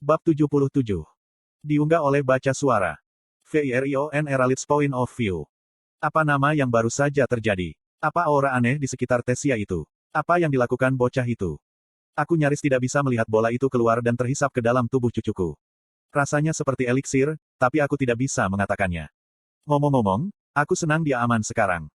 Bab 77. Diunggah oleh baca suara. VIRION Eralit's Point of View. Apa nama yang baru saja terjadi? Apa aura aneh di sekitar Tesia itu? Apa yang dilakukan bocah itu? Aku nyaris tidak bisa melihat bola itu keluar dan terhisap ke dalam tubuh cucuku. Rasanya seperti eliksir, tapi aku tidak bisa mengatakannya. Ngomong-ngomong, aku senang dia aman sekarang.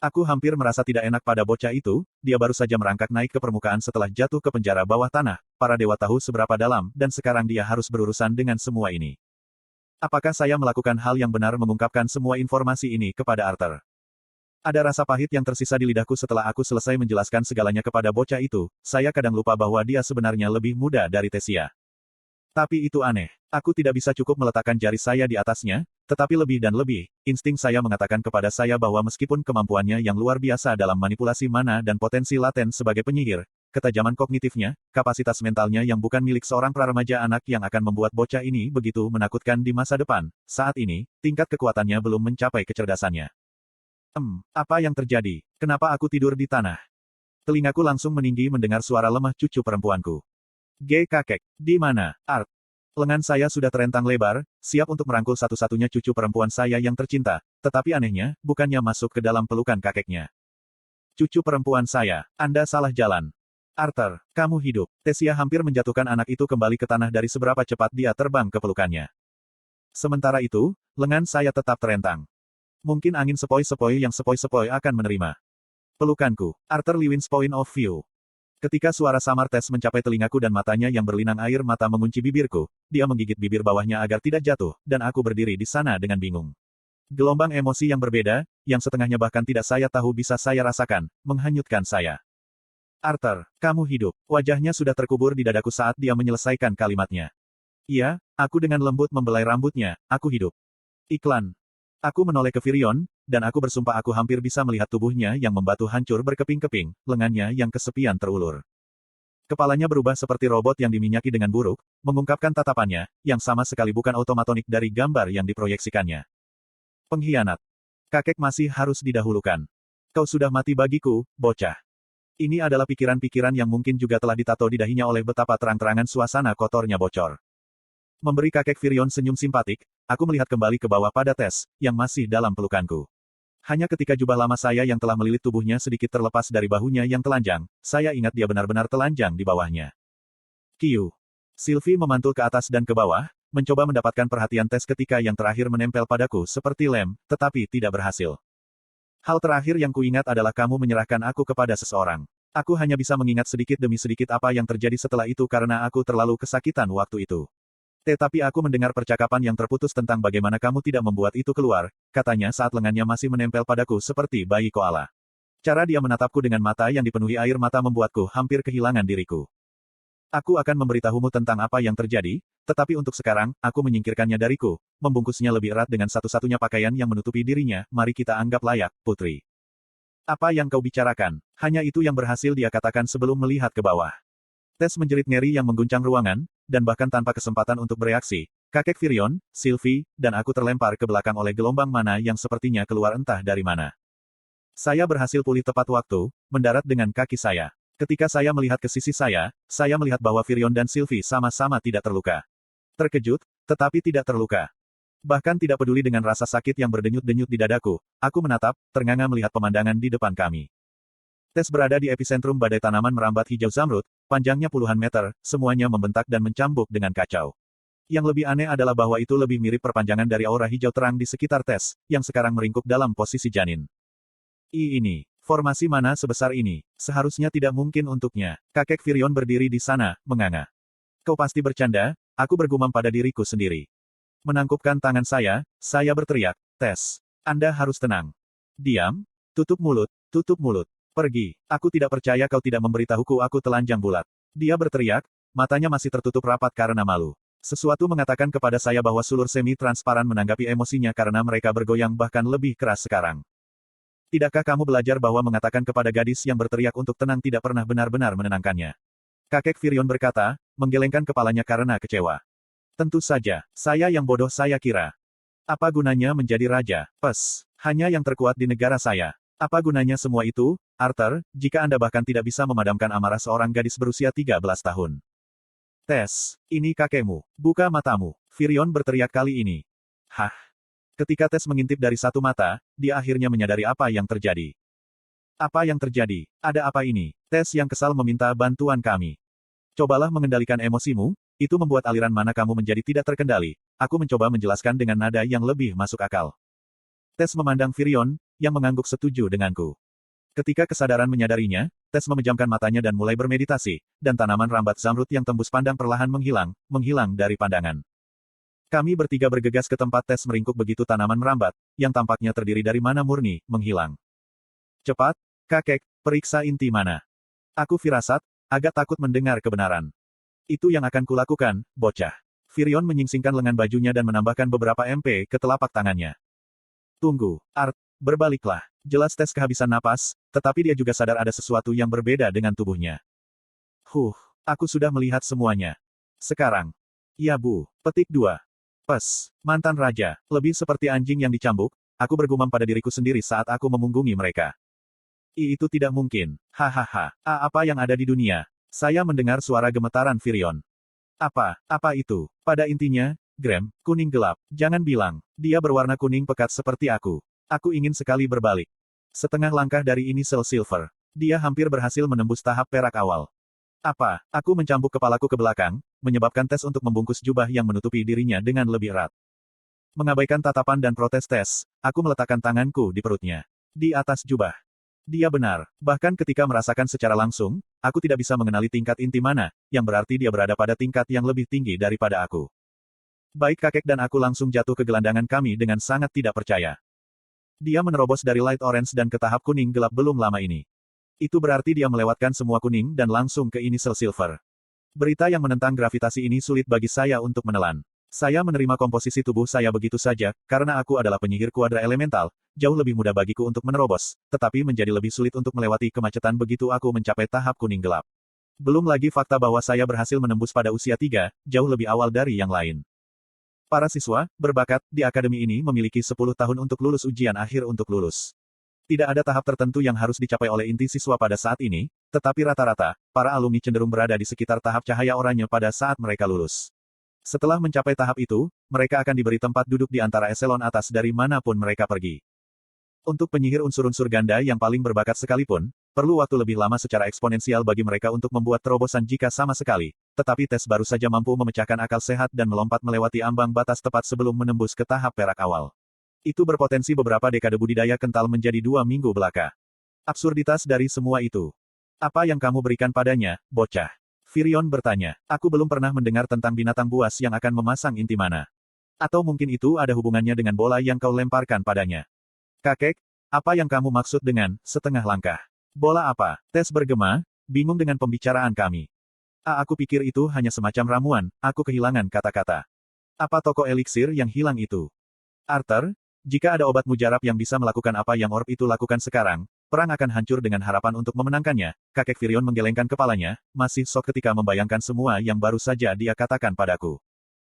Aku hampir merasa tidak enak pada bocah itu, dia baru saja merangkak naik ke permukaan setelah jatuh ke penjara bawah tanah, para dewa tahu seberapa dalam, dan sekarang dia harus berurusan dengan semua ini. Apakah saya melakukan hal yang benar mengungkapkan semua informasi ini kepada Arthur? Ada rasa pahit yang tersisa di lidahku setelah aku selesai menjelaskan segalanya kepada bocah itu, saya kadang lupa bahwa dia sebenarnya lebih muda dari Tesia. Tapi itu aneh. Aku tidak bisa cukup meletakkan jari saya di atasnya, tetapi lebih dan lebih, insting saya mengatakan kepada saya bahwa meskipun kemampuannya yang luar biasa dalam manipulasi mana dan potensi laten sebagai penyihir, ketajaman kognitifnya, kapasitas mentalnya yang bukan milik seorang praremaja anak yang akan membuat bocah ini begitu menakutkan di masa depan, saat ini, tingkat kekuatannya belum mencapai kecerdasannya. Apa yang terjadi? Kenapa aku tidur di tanah? Telingaku langsung meninggi mendengar suara lemah cucu perempuanku. Kakek, di mana, Art? Lengan saya sudah terentang lebar, siap untuk merangkul satu-satunya cucu perempuan saya yang tercinta, tetapi anehnya, bukannya masuk ke dalam pelukan kakeknya. Cucu perempuan saya, Anda salah jalan. Arthur, kamu hidup. Tesia hampir menjatuhkan anak itu kembali ke tanah dari seberapa cepat dia terbang ke pelukannya. Sementara itu, lengan saya tetap terentang. Mungkin angin sepoi-sepoi yang sepoi-sepoi akan menerima pelukanku. Arthur Lewin's Point of View. Ketika suara samar tes mencapai telingaku dan matanya yang berlinang air mata mengunci bibirku, dia menggigit bibir bawahnya agar tidak jatuh, dan aku berdiri di sana dengan bingung. Gelombang emosi yang berbeda, yang setengahnya bahkan tidak saya tahu bisa saya rasakan, menghanyutkan saya. Arthur, kamu hidup. Wajahnya sudah terkubur di dadaku saat dia menyelesaikan kalimatnya. Iya, aku dengan lembut membelai rambutnya, aku hidup. Iklan. Aku menoleh ke Virion, dan aku bersumpah aku hampir bisa melihat tubuhnya yang membatu hancur berkeping-keping, lengannya yang kesepian terulur. Kepalanya berubah seperti robot yang diminyaki dengan buruk, mengungkapkan tatapannya, yang sama sekali bukan otomatonik dari gambar yang diproyeksikannya. Pengkhianat. Kakek masih harus didahulukan. Kau sudah mati bagiku, bocah. Ini adalah pikiran-pikiran yang mungkin juga telah ditato di dahinya oleh betapa terang-terangan suasana kotornya bocor. Memberi kakek Virion senyum simpatik, aku melihat kembali ke bawah pada Tess, yang masih dalam pelukanku. Hanya ketika jubah lama saya yang telah melilit tubuhnya sedikit terlepas dari bahunya yang telanjang, saya ingat dia benar-benar telanjang di bawahnya. Kiu. Sylvie memantul ke atas dan ke bawah, mencoba mendapatkan perhatian Tess ketika yang terakhir menempel padaku seperti lem, tetapi tidak berhasil. Hal terakhir yang kuingat adalah kamu menyerahkan aku kepada seseorang. Aku hanya bisa mengingat sedikit demi sedikit apa yang terjadi setelah itu karena aku terlalu kesakitan waktu itu. Tetapi aku mendengar percakapan yang terputus tentang bagaimana kamu tidak membuat itu keluar, katanya saat lengannya masih menempel padaku seperti bayi koala. Cara dia menatapku dengan mata yang dipenuhi air mata membuatku hampir kehilangan diriku. Aku akan memberitahumu tentang apa yang terjadi, tetapi untuk sekarang, aku menyingkirkannya dariku, membungkusnya lebih erat dengan satu-satunya pakaian yang menutupi dirinya, mari kita anggap layak, putri. Apa yang kau bicarakan? Hanya itu yang berhasil dia katakan sebelum melihat ke bawah. Tess menjerit ngeri yang mengguncang ruangan, dan bahkan tanpa kesempatan untuk bereaksi, kakek Virion, Sylvie, dan aku terlempar ke belakang oleh gelombang mana yang sepertinya keluar entah dari mana. Saya berhasil pulih tepat waktu, mendarat dengan kaki saya. Ketika saya melihat ke sisi saya melihat bahwa Virion dan Sylvie sama-sama tidak terluka. Terkejut, tetapi tidak terluka. Bahkan tidak peduli dengan rasa sakit yang berdenyut-denyut di dadaku, aku menatap, ternganga melihat pemandangan di depan kami. Tess berada di epicentrum badai tanaman merambat hijau zamrud, panjangnya puluhan meter, semuanya membentak dan mencambuk dengan kacau. Yang lebih aneh adalah bahwa itu lebih mirip perpanjangan dari aura hijau terang di sekitar Tess, yang sekarang meringkuk dalam posisi janin. Ini, formasi mana sebesar ini? Seharusnya tidak mungkin untuknya. Kakek Virion berdiri di sana, menganga. Kau pasti bercanda, aku bergumam pada diriku sendiri. Menangkupkan tangan saya berteriak, Tess, Anda harus tenang. Diam, tutup mulut, pergi. Aku tidak percaya kau tidak memberitahuku aku telanjang bulat. Dia berteriak, matanya masih tertutup rapat karena malu. Sesuatu mengatakan kepada saya bahwa sulur semi-transparan menanggapi emosinya karena mereka bergoyang bahkan lebih keras sekarang. Tidakkah kamu belajar bahwa mengatakan kepada gadis yang berteriak untuk tenang tidak pernah benar-benar menenangkannya? Kakek Virion berkata, menggelengkan kepalanya karena kecewa. Tentu saja, saya yang bodoh saya kira. Apa gunanya menjadi raja? Hanya yang terkuat di negara saya. Apa gunanya semua itu, Arthur, jika Anda bahkan tidak bisa memadamkan amarah seorang gadis berusia 13 tahun? Tes, ini kakekmu. Buka matamu. Virion berteriak kali ini. Hah? Ketika Tes mengintip dari satu mata, dia akhirnya menyadari apa yang terjadi. Apa yang terjadi? Ada apa ini? Tes yang kesal meminta bantuan kami. Cobalah mengendalikan emosimu, itu membuat aliran mana kamu menjadi tidak terkendali. Aku mencoba menjelaskan dengan nada yang lebih masuk akal. Tes memandang Virion, yang mengangguk setuju denganku. Ketika kesadaran menyadarinya, Tes memejamkan matanya dan mulai bermeditasi, dan tanaman rambat zamrud yang tembus pandang perlahan menghilang dari pandangan. Kami bertiga bergegas ke tempat Tes meringkuk begitu tanaman merambat, yang tampaknya terdiri dari mana murni, menghilang. Cepat, kakek, periksa inti mana. Aku firasat, agak takut mendengar kebenaran. Itu yang akan kulakukan, bocah. Virion menyingsingkan lengan bajunya dan menambahkan beberapa MP ke telapak tangannya. Tunggu, Art, berbaliklah. Jelas Tes kehabisan napas, tetapi dia juga sadar ada sesuatu yang berbeda dengan tubuhnya. Aku sudah melihat semuanya. Sekarang. Ya Bu, petik 2. Pes, mantan raja, lebih seperti anjing yang dicambuk, aku bergumam pada diriku sendiri saat aku memunggungi mereka. Itu tidak mungkin. Hahaha. Apa yang ada di dunia? Saya mendengar suara gemetaran Virion. Apa itu? Pada intinya, Graham, kuning gelap. Jangan bilang, dia berwarna kuning pekat seperti aku. Aku ingin sekali berbalik. Setengah langkah dari inisial Silver. Dia hampir berhasil menembus tahap perak awal. Aku mencambuk kepalaku ke belakang, menyebabkan Tes untuk membungkus jubah yang menutupi dirinya dengan lebih erat. Mengabaikan tatapan dan protes Tes, aku meletakkan tanganku di perutnya. Di atas jubah. Dia benar, bahkan ketika merasakan secara langsung, aku tidak bisa mengenali tingkat inti mana, yang berarti dia berada pada tingkat yang lebih tinggi daripada aku. Baik kakek dan aku langsung jatuh ke gelandangan kami dengan sangat tidak percaya. Dia menerobos dari light orange dan ke tahap kuning gelap belum lama ini. Itu berarti dia melewatkan semua kuning dan langsung ke initial silver. Berita yang menentang gravitasi ini sulit bagi saya untuk menelan. Saya menerima komposisi tubuh saya begitu saja, karena aku adalah penyihir kuadra elemental, jauh lebih mudah bagiku untuk menerobos, tetapi menjadi lebih sulit untuk melewati kemacetan begitu aku mencapai tahap kuning gelap. Belum lagi fakta bahwa saya berhasil menembus pada usia 3, jauh lebih awal dari yang lain. Para siswa, berbakat, di akademi ini memiliki 10 tahun untuk lulus ujian akhir untuk lulus. Tidak ada tahap tertentu yang harus dicapai oleh inti siswa pada saat ini, tetapi rata-rata, para alumni cenderung berada di sekitar tahap cahaya oranye pada saat mereka lulus. Setelah mencapai tahap itu, mereka akan diberi tempat duduk di antara eselon atas dari manapun mereka pergi. Untuk penyihir unsur-unsur ganda yang paling berbakat sekalipun, perlu waktu lebih lama secara eksponensial bagi mereka untuk membuat terobosan jika sama sekali, tetapi Tes baru saja mampu memecahkan akal sehat dan melompat melewati ambang batas tepat sebelum menembus ke tahap perak awal. Itu berpotensi beberapa dekade budidaya kental menjadi 2 minggu belaka. Absurditas dari semua itu. Apa yang kamu berikan padanya, bocah? Virion bertanya. Aku belum pernah mendengar tentang binatang buas yang akan memasang inti mana. Atau mungkin itu ada hubungannya dengan bola yang kau lemparkan padanya. Kakek, apa yang kamu maksud dengan setengah langkah? Bola apa? Tes bergema, bingung dengan pembicaraan kami. Aku pikir itu hanya semacam ramuan, aku kehilangan kata-kata. Apa toko eliksir yang hilang itu? Arthur, jika ada obat mujarab yang bisa melakukan apa yang orb itu lakukan sekarang, perang akan hancur dengan harapan untuk memenangkannya. Kakek Virion menggelengkan kepalanya, masih shock ketika membayangkan semua yang baru saja dia katakan padaku.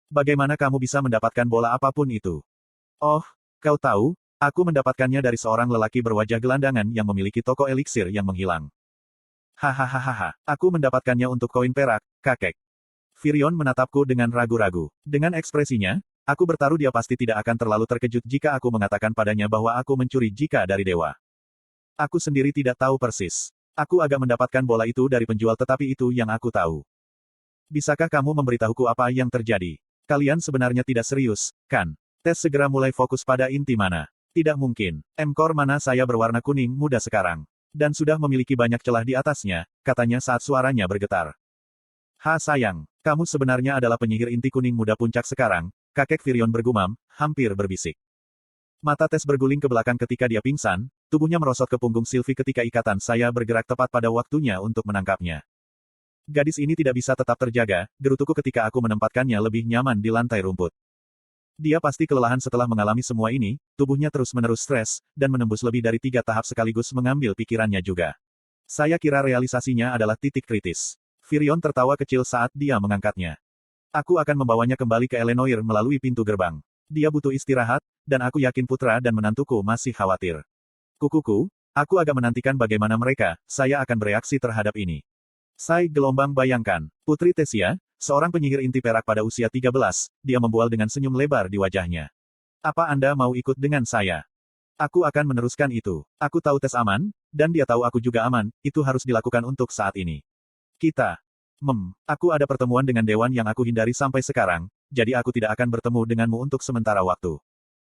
Bagaimana kamu bisa mendapatkan bola apapun itu? Oh, kau tahu, aku mendapatkannya dari seorang lelaki berwajah gelandangan yang memiliki toko eliksir yang menghilang. Hahaha, aku mendapatkannya untuk koin perak, kakek. Virion menatapku dengan ragu-ragu. Dengan ekspresinya, aku bertaruh dia pasti tidak akan terlalu terkejut jika aku mengatakan padanya bahwa aku mencuri jika dari dewa. Aku sendiri tidak tahu persis. Aku agak mendapatkan bola itu dari penjual tetapi itu yang aku tahu. Bisakah kamu memberitahuku apa yang terjadi? Kalian sebenarnya tidak serius, kan? Tes segera mulai fokus pada inti mana. Tidak mungkin. M-core mana saya berwarna kuning muda sekarang. Dan sudah memiliki banyak celah di atasnya, katanya saat suaranya bergetar. Sayang, kamu sebenarnya adalah penyihir inti kuning muda puncak sekarang, kakek Virion bergumam, hampir berbisik. Mata Tes berguling ke belakang ketika dia pingsan, tubuhnya merosot ke punggung Sylvie ketika ikatan saya bergerak tepat pada waktunya untuk menangkapnya. Gadis ini tidak bisa tetap terjaga, gerutuku ketika aku menempatkannya lebih nyaman di lantai rumput. Dia pasti kelelahan setelah mengalami semua ini, tubuhnya terus-menerus stres, dan menembus lebih dari 3 tahap sekaligus mengambil pikirannya juga. Saya kira realisasinya adalah titik kritis. Virion tertawa kecil saat dia mengangkatnya. Aku akan membawanya kembali ke Elenoir melalui pintu gerbang. Dia butuh istirahat, dan aku yakin putra dan menantuku masih khawatir. Kukuku, aku agak menantikan bagaimana mereka, saya akan bereaksi terhadap ini. Gelombang bayangkan. Putri Tesia, Seorang penyihir inti perak pada usia 13, dia membual dengan senyum lebar di wajahnya. Apa Anda mau ikut dengan saya? Aku akan meneruskan itu. Aku tahu tes aman, dan dia tahu aku juga aman, itu harus dilakukan untuk saat ini. Kita. Aku ada pertemuan dengan dewan yang aku hindari sampai sekarang, jadi aku tidak akan bertemu denganmu untuk sementara waktu.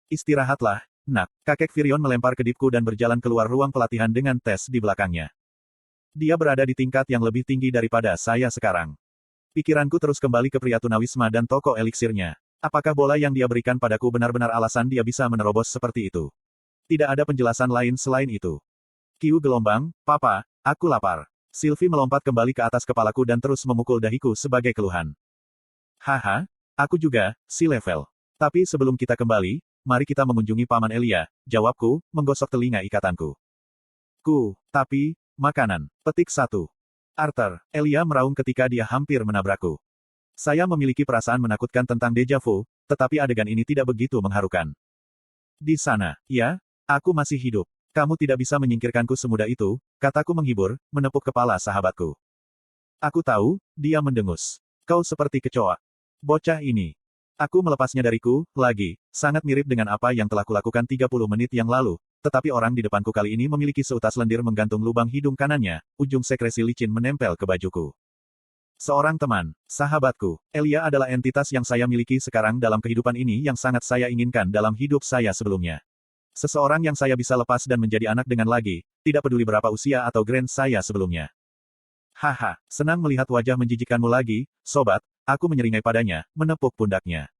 Istirahatlah, nak. Kakek Virion melempar kedipku dan berjalan keluar ruang pelatihan dengan tes di belakangnya. Dia berada di tingkat yang lebih tinggi daripada saya sekarang. Pikiranku terus kembali ke pria tunawisma dan toko eliksirnya. Apakah bola yang dia berikan padaku benar-benar alasan dia bisa menerobos seperti itu? Tidak ada penjelasan lain selain itu. Kiu gelombang, papa, aku lapar. Sylvie melompat kembali ke atas kepalaku dan terus memukul dahiku sebagai keluhan. Haha, aku juga, si level. Tapi sebelum kita kembali, mari kita mengunjungi Paman Elia, jawabku, menggosok telinga ikatanku. Tapi, makanan. Petik 1. Arthur, Elia meraung ketika dia hampir menabrakku. Saya memiliki perasaan menakutkan tentang deja vu, tetapi adegan ini tidak begitu mengharukan. Di sana, ya, aku masih hidup. Kamu tidak bisa menyingkirkanku semudah itu, kataku menghibur, menepuk kepala sahabatku. Aku tahu, dia mendengus. Kau seperti kecoa. Bocah ini. Aku melepasnya dariku, lagi, sangat mirip dengan apa yang telah kulakukan 30 menit yang lalu, tetapi orang di depanku kali ini memiliki seutas lendir menggantung lubang hidung kanannya, ujung sekresi licin menempel ke bajuku. Seorang teman, sahabatku, Elia adalah entitas yang saya miliki sekarang dalam kehidupan ini yang sangat saya inginkan dalam hidup saya sebelumnya. Seseorang yang saya bisa lepas dan menjadi anak dengan lagi, tidak peduli berapa usia atau grand saya sebelumnya. Haha, senang melihat wajah menjijikkanmu lagi, sobat, aku menyeringai padanya, menepuk pundaknya.